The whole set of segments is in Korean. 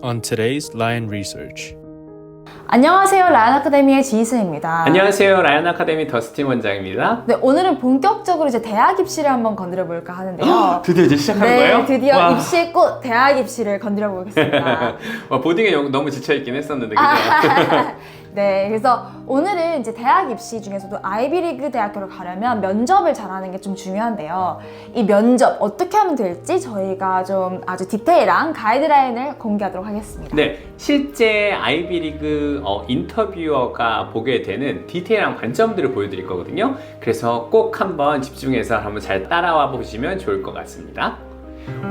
On today's Lion Research. 안녕하세요. 라이언 아카데미의 지희승입니다. 안녕하세요. 라이언 아카데미 더스틴 원장입니다. 네, 오늘은 본격적으로 이제 대학 입시를 한번 건드려 볼까 하는데요. 드디어 이제 시작하는 거예요? 네, 드디어 와. 입시의 꽃 대학 입시를 건드려 보겠습니다. 와, 보딩에 너무 지쳐있긴 했었는데 그죠? 네, 그래서 오늘은 이제 대학 입시 중에서도 아이비리그 대학교를 가려면 면접을 잘하는 게 좀 중요한데요. 이 면접 어떻게 하면 될지 저희가 좀 아주 디테일한 가이드라인을 공개하도록 하겠습니다. 네, 실제 아이비리그 인터뷰어가 보게 되는 디테일한 관점들을 보여드릴 거거든요. 그래서 꼭 한번 집중해서 한번 잘 따라와 보시면 좋을 것 같습니다.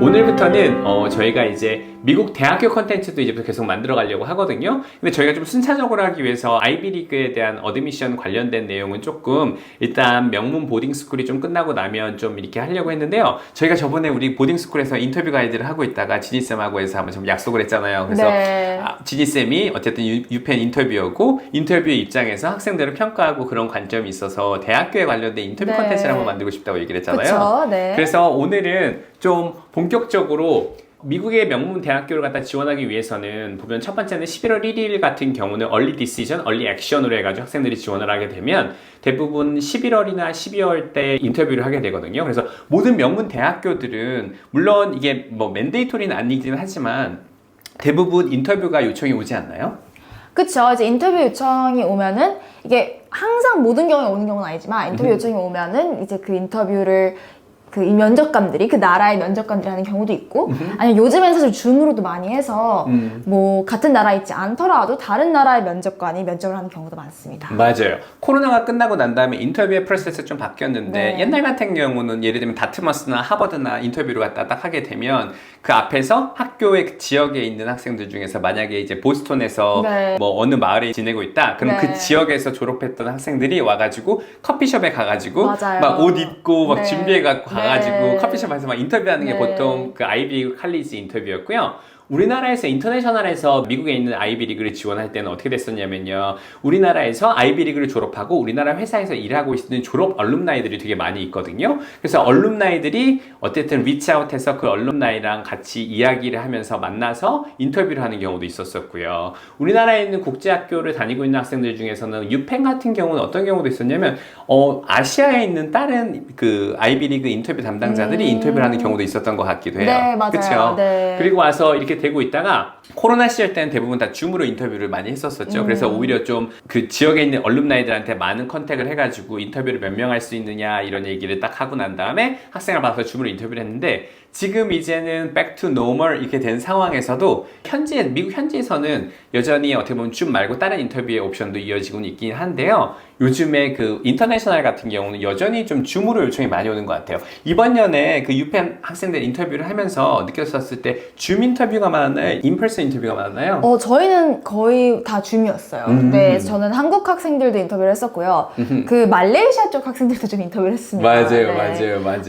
오늘부터는 저희가 이제 미국 대학교 컨텐츠도 이제부터 계속 만들어 가려고 하거든요. 근데 저희가 좀 순차적으로 하기 위해서 아이비리그에 대한 어드미션 관련된 내용은 조금 일단 명문 보딩스쿨이 좀 끝나고 나면 좀 이렇게 하려고 했는데요. 저희가 저번에 우리 보딩스쿨에서 인터뷰 가이드를 하고 있다가 지니쌤하고 해서 한번 좀 약속을 했잖아요. 그래서 네. 지니쌤이 어쨌든 유펜 인터뷰였고 인터뷰 입장에서 학생들을 평가하고 그런 관점이 있어서 대학교에 관련된 인터뷰 네. 컨텐츠를 한번 만들고 싶다고 얘기를 했잖아요. 그쵸, 네. 그래서 오늘은 좀 본격적으로 미국의 명문 대학교를 갖다 지원하기 위해서는 보면 첫 번째는 11월 1일 같은 경우는 얼리 디시전, 얼리 액션으로 해가지고 학생들이 지원을 하게 되면 대부분 11월이나 12월 때 인터뷰를 하게 되거든요. 그래서 모든 명문 대학교들은 물론 이게 뭐 맨데이토리는 아니긴 하지만 대부분 인터뷰가 요청이 오지 않나요? 그쵸. 이제 인터뷰 요청이 오면은 이게 항상 모든 경우에 오는 경우는 아니지만 인터뷰 요청이 오면은 이제 그 인터뷰를 이 면접관들이 그 나라의 면접관들이 하는 경우도 있고 아니면 요즘엔 사실 줌으로도 많이 해서 뭐 같은 나라에 있지 않더라도 다른 나라의 면접관이 면접을 하는 경우도 많습니다. 맞아요. 코로나가 끝나고 난 다음에 인터뷰의 프로세스가 좀 바뀌었는데 네. 옛날 같은 경우는 예를 들면 다트머스나 하버드나 인터뷰를 갖다 딱 하게 되면 그 앞에서 학교의 그 지역에 있는 학생들 중에서 만약에 이제 보스턴에서 네. 뭐 어느 마을에 지내고 있다 그럼 네. 그 지역에서 졸업했던 학생들이 와가지고 커피숍에 가가지고 맞아요. 막 옷 입고 막 네. 준비해갖고 가가지고 네. 커피숍에서 막 인터뷰하는 게 네. 보통 그 아이비리그 칼리지 인터뷰였고요. 우리나라에서 인터내셔널에서 미국에 있는 아이비리그를 지원할 때는 어떻게 됐었냐면요. 우리나라에서 아이비리그를 졸업하고 우리나라 회사에서 일하고 있는 졸업 얼룸나이들이 되게 많이 있거든요. 그래서 얼룸나이들이 어쨌든 리치아웃해서 그 얼룸나이랑 같이 이야기를 하면서 만나서 인터뷰를 하는 경우도 있었었고요. 우리나라에 있는 국제학교를 다니고 있는 학생들 중에서는 유펜 같은 경우는 어떤 경우도 있었냐면 아시아에 있는 다른 그 아이비리그 인터뷰 담당자들이 인터뷰를 하는 경우도 있었던 것 같기도 해요. 네, 맞아요. 그쵸? 네. 그리고 와서 이렇게 되고 있다가 코로나 시절 때는 대부분 다 줌으로 인터뷰를 많이 했었었죠. 그래서 오히려 좀 그 지역에 있는 얼룸나이들한테 많은 컨택을 해가지고 인터뷰를 몇 명 할 수 있느냐 이런 얘기를 딱 하고 난 다음에 학생을 받아서 줌으로 인터뷰를 했는데 지금 이제는 back to normal 이렇게 된 상황에서도 미국 현지에서는 여전히 어떻게 보면 줌 말고 다른 인터뷰의 옵션도 이어지고는 있긴 한데요. 요즘에 그 인터내셔널 같은 경우는 여전히 좀 줌으로 요청이 많이 오는 것 같아요. 이번 년에 그 유펜 학생들 인터뷰를 하면서 느꼈었을 때 줌 인터뷰가 많았나요? 인퍼슨 인터뷰가 많았나요? 저희는 거의 다 줌이었어요. 네, 저는 한국 학생들도 인터뷰를 했었고요. 그 말레이시아 쪽 학생들도 좀 인터뷰를 했습니다. 맞아요.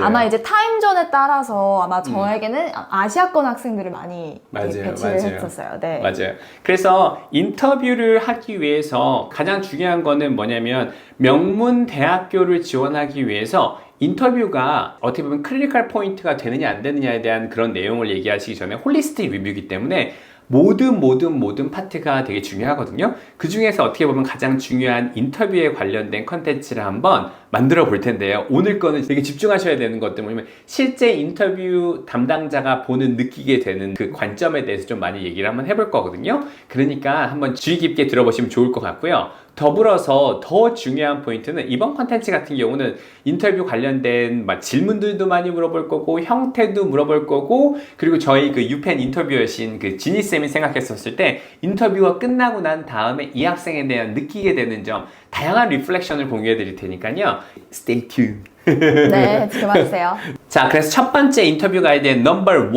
아마 이제 타임존에 따라서 아마 저에게는 아시아권 학생들을 많이 배치를 했었어요. 네. 맞아요. 그래서 인터뷰를 하기 위해서 가장 중요한 거는 뭐냐면 명문 대학교를 지원하기 위해서 인터뷰가 어떻게 보면 크리티컬 포인트가 되느냐 안 되느냐에 대한 그런 내용을 얘기하시기 전에 홀리스틱 리뷰이기 때문에 모든 파트가 되게 중요하거든요. 그 중에서 어떻게 보면 가장 중요한 인터뷰에 관련된 컨텐츠를 한번 만들어 볼 텐데요. 오늘 거는 되게 집중하셔야 되는 것 때문에 실제 인터뷰 담당자가 보는 느끼게 되는 그 관점에 대해서 좀 많이 얘기를 한번 해볼 거거든요. 그러니까 한번 주의 깊게 들어보시면 좋을 것 같고요. 더불어서 더 중요한 포인트는 이번 컨텐츠 같은 경우는 인터뷰 관련된 질문들도 많이 물어볼 거고 형태도 물어볼 거고 그리고 저희 그 유펜 인터뷰어신 그 지니쌤이 생각했었을 때 인터뷰가 끝나고 난 다음에 이 학생에 대한 느끼게 되는 점 다양한 리플렉션을 공유해 드릴 테니까요. Stay tuned. 네, 지켜봐주세요. 자, 그래서 첫 번째 인터뷰 가이드의 넘버 1.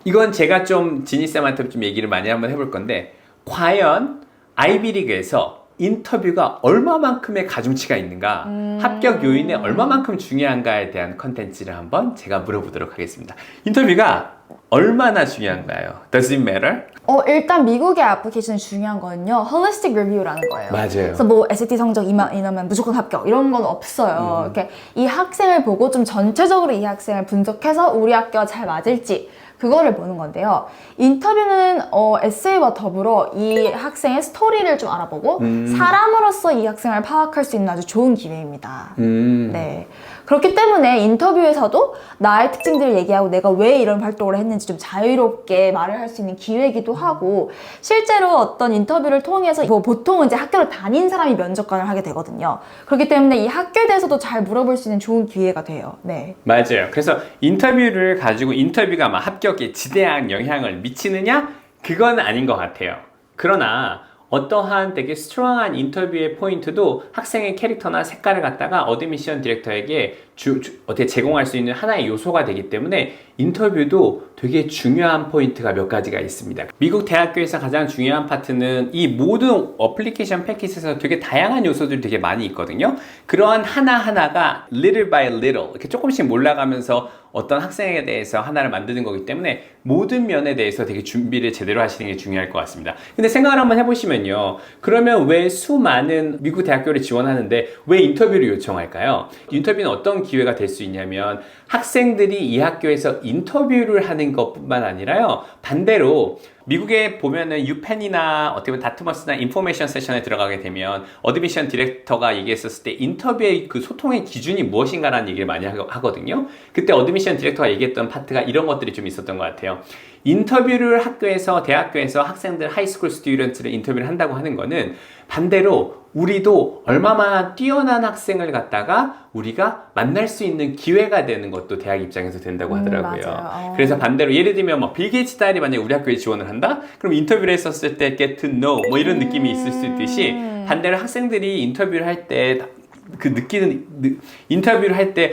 이건 제가 좀 지니쌤한테 좀 얘기를 많이 한번 해볼 건데 과연 아이비리그에서 인터뷰가 얼마만큼의 가중치가 있는가 합격 요인에 얼마만큼 중요한가에 대한 컨텐츠를 한번 제가 물어보도록 하겠습니다. 인터뷰가 얼마나 중요한가요? Does it matter? 일단 미국의 애플리케이션이 중요한 거는요, holistic review라는 거예요. 맞아요. 그래서 뭐 SAT 성적 이러면 무조건 합격 이런 건 없어요. 이렇게 이 학생을 보고 좀 전체적으로 이 학생을 분석해서 우리 학교가 잘 맞을지 그거를 보는 건데요. 인터뷰는 에세이와 더불어 이 학생의 스토리를 좀 알아보고 사람으로서 이 학생을 파악할 수 있는 아주 좋은 기회입니다. 네. 그렇기 때문에 인터뷰에서도 나의 특징들을 얘기하고 내가 왜 이런 활동을 했는지 좀 자유롭게 말을 할 수 있는 기회이기도 하고, 실제로 어떤 인터뷰를 통해서 보통은 이제 학교를 다닌 사람이 면접관을 하게 되거든요. 그렇기 때문에 이 학교에 대해서도 잘 물어볼 수 있는 좋은 기회가 돼요. 네. 맞아요. 그래서 인터뷰를 가지고 인터뷰가 막 합격에 지대한 영향을 미치느냐? 그건 아닌 것 같아요. 그러나 어떠한 되게 스트롱한 인터뷰의 포인트도 학생의 캐릭터나 색깔을 갖다가 어드미션 디렉터에게 어떻게 제공할 수 있는 하나의 요소가 되기 때문에 인터뷰도 되게 중요한 포인트가 몇 가지가 있습니다. 미국 대학교에서 가장 중요한 파트는 이 모든 어플리케이션 패키지에서 되게 다양한 요소들이 되게 많이 있거든요. 그러한 하나하나가 little by little 이렇게 조금씩 몰라가면서 어떤 학생에 대해서 하나를 만드는 거기 때문에 모든 면에 대해서 되게 준비를 제대로 하시는 게 중요할 것 같습니다. 근데 생각을 한번 해보시면요. 그러면 왜 수많은 미국 대학교를 지원하는데 왜 인터뷰를 요청할까요? 인터뷰는 어떤 기회가 될 수 있냐면 학생들이 이 학교에서 인터뷰를 하는 것뿐만 아니라요. 반대로 미국에 보면은 유펜이나 어떻게 보면 다트머스나 인포메이션 세션에 들어가게 되면 어드미션 디렉터가 얘기했었을 때 인터뷰의 그 소통의 기준이 무엇인가라는 얘기를 많이 하거든요. 그때 어드미션 디렉터가 얘기했던 파트가 이런 것들이 좀 있었던 것 같아요. 인터뷰를 학교에서 대학교에서 학생들 하이스쿨 스튜던트를 인터뷰를 한다고 하는 거는 반대로 우리도 얼마나 뛰어난 학생을 갖다가 우리가 만날 수 있는 기회가 되는 것도 대학 입장에서 된다고 하더라고요. 그래서 반대로 예를 들면 뭐 빌 게이츠 딸이 만약에 우리 학교에 지원을 한다? 그럼 인터뷰를 했었을 때 get to know 뭐 이런 느낌이 있을 수 있듯이 반대로 학생들이 인터뷰를 할 때 그 느끼는 인터뷰를 할 때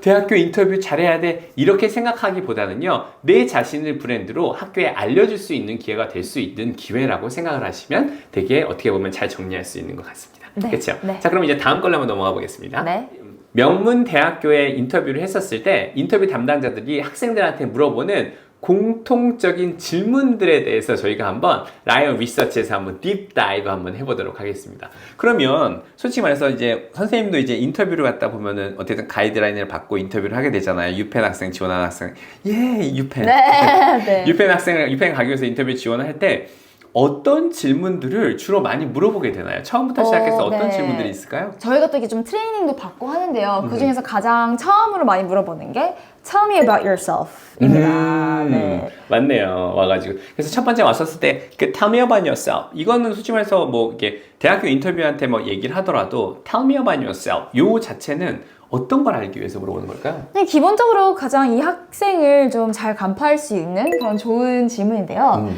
대학교 인터뷰 잘해야 돼 이렇게 생각하기보다는요 내 자신을 브랜드로 학교에 알려줄 수 있는 기회가 될 수 있는 기회라고 생각을 하시면 되게 어떻게 보면 잘 정리할 수 있는 것 같습니다. 네, 그렇죠? 네. 자 그럼 이제 다음 걸로 한번 넘어가 보겠습니다. 네. 명문 대학교에 인터뷰를 했었을 때 인터뷰 담당자들이 학생들한테 물어보는 공통적인 질문들에 대해서 저희가 한번 라이언 리서치에서 한번 딥 다이브 한번 해보도록 하겠습니다. 그러면 솔직히 말해서 이제 선생님도 이제 인터뷰를 갖다 보면은 어쨌든 가이드라인을 받고 인터뷰를 하게 되잖아요. 유펜 학생 지원하는 학생, 유펜, 네. 유펜 학생을 유펜 가기 위해서 인터뷰 지원을 할 때 어떤 질문들을 주로 많이 물어보게 되나요? 처음부터 시작해서 어떤 네. 질문들이 있을까요? 저희가 또 이게 좀 트레이닝도 받고 하는데요. 그 중에서 가장 처음으로 많이 물어보는 게 Tell me about yourself입니다. 네. 맞네요. 와가지고 그래서 첫 번째 왔었을 때 그 Tell me about yourself 이거는 솔직히 말해서 뭐 이렇게 대학교 인터뷰한테 뭐 얘기를 하더라도 Tell me about yourself 요 자체는 어떤 걸 알기 위해서 물어보는 걸까요? 네, 기본적으로 가장 이 학생을 좀 잘 간파할 수 있는 그런 좋은 질문인데요.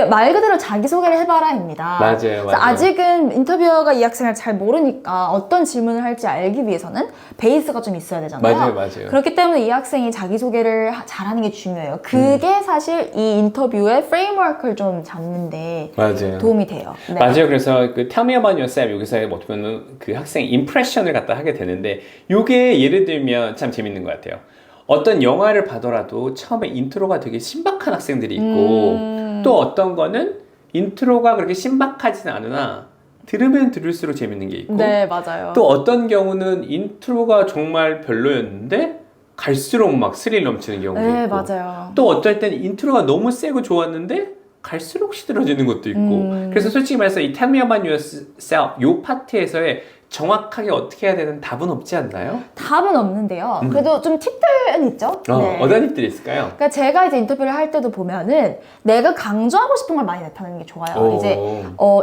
말 그대로 자기소개를 해봐라입니다. 맞아요. 그래서 아직은 인터뷰어가 이 학생을 잘 모르니까 어떤 질문을 할지 알기 위해서는 베이스가 좀 있어야 되잖아요. 맞아요. 그렇기 때문에 이 학생이 자기소개를 잘하는 게 중요해요. 그게 사실 이 인터뷰의 프레임워크를 좀 잡는데 맞아요. 도움이 돼요. 네. 맞아요. 그래서 그 Tell me about yourself 여기서 어떻게 보면 그 학생의 임프레션을 갖다 하게 되는데 요게 예를 들면 참 재밌는 것 같아요. 어떤 영화를 봐더라도 처음에 인트로가 되게 신박한 학생들이 있고 또 어떤 거는 인트로가 그렇게 신박하지는 않으나 들으면 들을수록 재밌는 게 있고 네, 맞아요. 또 어떤 경우는 인트로가 정말 별로였는데 갈수록 막 스릴 넘치는 경우도 네, 있고 맞아요. 또 어떨 때는 인트로가 너무 세고 좋았는데 갈수록 시들어지는 것도 있고 그래서 솔직히 말해서 이 Tell me about yourself 요 파트에서의 정확하게 어떻게 해야 되는 답은 없지 않나요? 답은 없는데요. 그래도 좀 팁들은 있죠. 네. 어떤 팁들이 있을까요? 그러니까 제가 이제 인터뷰를 할 때도 보면은 내가 강조하고 싶은 걸 많이 나타내는 게 좋아요. 이제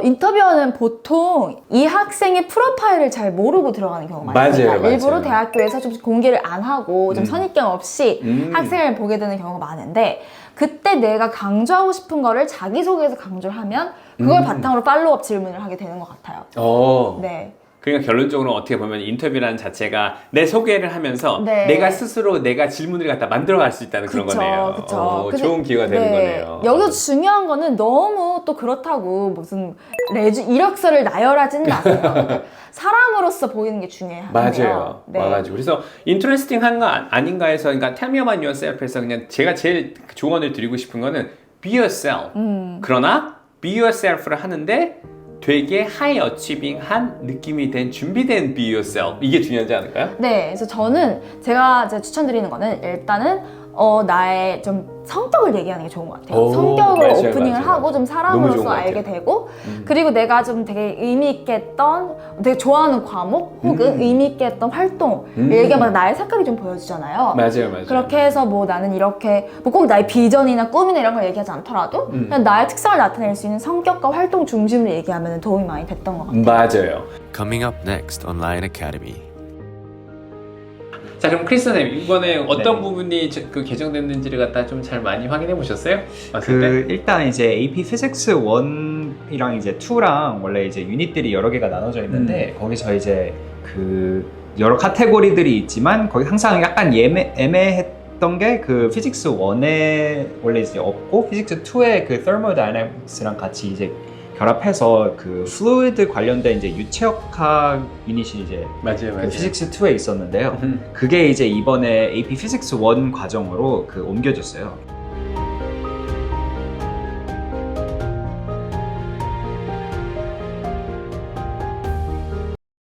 인터뷰어는 보통 이 학생의 프로파일을 잘 모르고 들어가는 경우가 많아요. 맞아요. 일부러 대학교에서 좀 공개를 안 하고 좀 선입견 없이 학생을 보게 되는 경우가 많은데 그때 내가 강조하고 싶은 거를 자기소개에서 강조를 하면 그걸 바탕으로 팔로우업 질문을 하게 되는 것 같아요. 네. 그러니까 결론적으로 어떻게 보면 인터뷰라는 자체가 내 소개를 하면서 네. 내가 스스로 내가 질문을 갖다 만들어갈 수 있다는 그런 거네요. 그쵸. 좋은 기회가 되는 거네요. 여기서 중요한 거는 너무 또 그렇다고 무슨 이력서를 나열하지는 마세요. 사람으로서 보이는 게 중요해요. 맞아요. 네. 와가지고 그래서 인터레스팅한 거 아닌가 해서 그러니까 Tell me about yourself에서 그냥 제가 제일 조언을 드리고 싶은 거는 Be yourself. 그러나 Be yourself를 하는데 되게 하이 어치빙한 느낌이 된 준비된 Be yourself 이게 중요하지 않을까요? 네, 그래서 저는 제가 추천드리는 거는 일단은 나의 좀 성격을 얘기하는 게 좋은 것 같아요. 오, 성격을 맞아요, 오프닝을 맞아요, 하고 맞아요. 좀 너무 좋은 사람으로서 것 알게 같아요. 되고 그리고 내가 좀 되게 의미 있게 했던 되게 좋아하는 과목 혹은 의미 있게 했던 활동 얘기하면 나의 색깔이 좀 보여지잖아요. 맞아요, 맞아요. 그렇게 해서 뭐 나는 이렇게 뭐 꼭 나의 비전이나 꿈이나 이런 걸 얘기하지 않더라도 그냥 나의 특성을 나타낼 수 있는 성격과 활동 중심으로 얘기하면 도움이 많이 됐던 것 같아요. 맞아요. Coming up next on Lion Academy. 자, 그럼 크리스님 이번에 어떤 네. 부분이 그 개정됐는지를 갖다 좀 잘 많이 확인해 보셨어요? 봤을 때? 일단 이제 AP Physics 1이랑 이제 2랑 원래 이제 유닛들이 여러 개가 나눠져 있는데 거기서 이제 그 여러 카테고리들이 있지만 거기 항상 약간 애매했던 게 그 Physics 1에 원래 이제 없고 Physics 2의 그 Thermodynamics랑 같이 이제 결합해서 그 플루이드 관련된 이제 유체역학 유닛이 이제 맞아요, 그 맞아요. Physics 2에 있었는데요. 그게 이제 이번에 AP Physics 1 과정으로 그 옮겨졌어요.